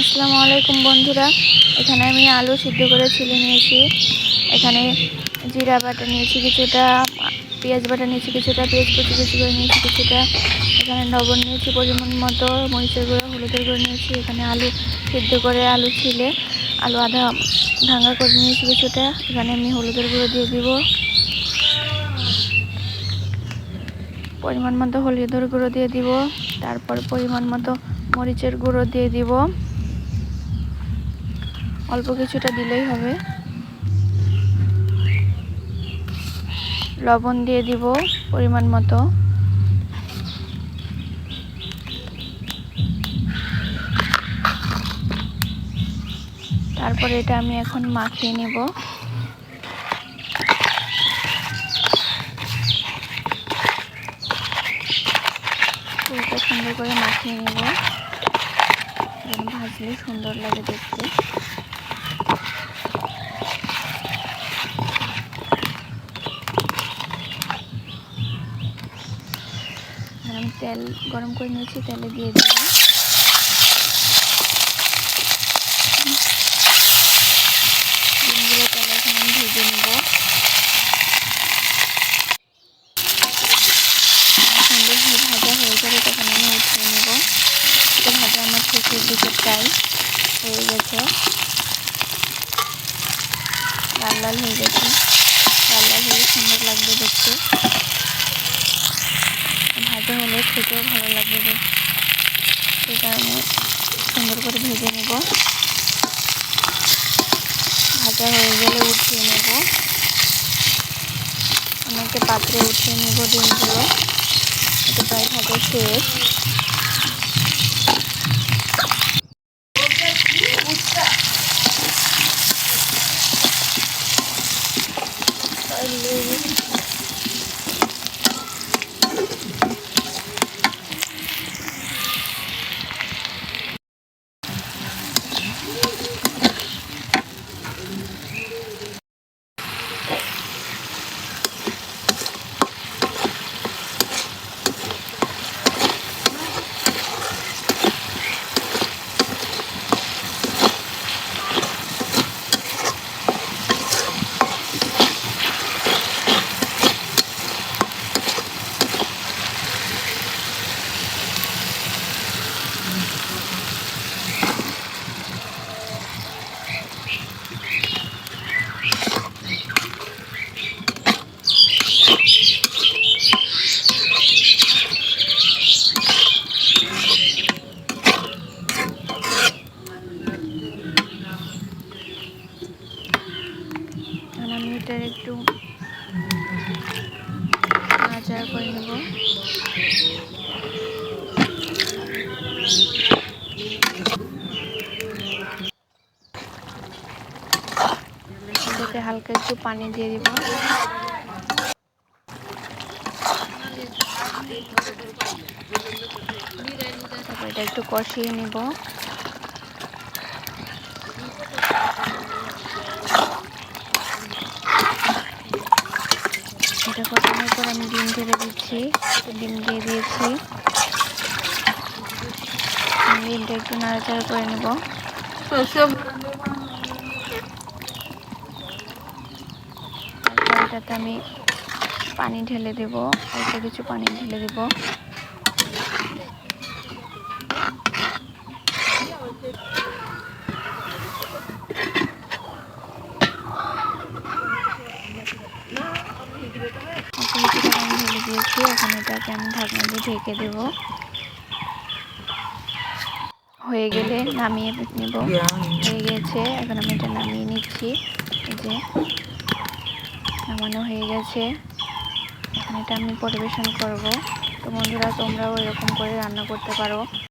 আসসালামু আলাইকুম বন্ধুরা, এখানে আমি আলু সিদ্ধ করে ছিলে নিয়েছি। এখানে জিরা বাটা নিয়েছি কিছুটা, পেঁয়াজ বাটা নিয়েছি কিছুটা, পেঁয়াজ কুচি কুচি করে নিয়েছি কিছুটা। এখানে লবণ নিয়েছি পরিমাণ মতো, মরিচের গুঁড়ো, হলুদের গুঁড়ো নিয়েছি। এখানে আলু সিদ্ধ করে আলু ছিলে আলু আধা ভাঙা করে নিয়েছি কিছুটা। এখানে আমি হলুদের গুঁড়ো দিয়ে দিব, পরিমাণ মতো হলুদের গুঁড়ো দিয়ে দিব। তারপর পরিমাণ মতো মরিচের গুঁড়ো দিয়ে দিব, অল্প কিছুটা দিলেই হবে। লবণ দিয়ে দিব পরিমাণ মতো। তারপরে এটা আমি এখন মাখিয়ে নেব। পুরোটা সুন্দর করে মাখিয়ে নেব, যেন ভাজলে সুন্দর লাগে দেখতে। আমি তেল গরম করে নিয়েছি, তেলে দিয়ে দিব। ডিমগুলো তেলে এখন আমি ভেজে নেব। সুন্দর ভাজা হয়ে যাবে তখন আমি উঠিয়ে নেব। এটা ভাজা আমার শেষের দিকে প্রায় হয়ে গেছে, লাল লাল হয়ে গেছে। লাল লাল হলে সুন্দর লাগবে দেখতে, ভাজা হলে খেতেও ভালো লাগবে। সেই কারণে সুন্দর করে ভেজে নেব। ভাজা হয়ে গেলে উঠিয়ে নেব, আমি একটা পাত্রে উঠিয়ে নেব ডিমগুলো। এটা প্রায় ভাজা শেষ। আমি এটার একটু নাড়াচাড়া করে নেব। এটাতে হালকা একটু পানি দিয়ে দিব। তারপর এটা একটু কষিয়ে নেব। এটা কষানোর পর আমি ডিম ঢেলে দিচ্ছি। ডিম দিয়ে দিয়েছি, ডিমটা একটু নাড়াচাড়া করে নেব। তারপর এটাতে আমি পানি ঢেলে দেব, অল্প কিছু পানি ঢেলে দেব। ঢেলে দিয়েছি, এখন এটাকে আমি ঢাকনা দিয়ে ঢেকে দেব। হয়ে গেলে নামিয়ে নেব। হয়ে গেছে, এখন আমি এটা নামিয়ে নিচ্ছি। এই যে নামানো হয়ে গেছে, এখন এটা আমি পরিবেশন করব। তো বন্ধুরা, তোমরাও এরকম করে রান্না করতে পারো।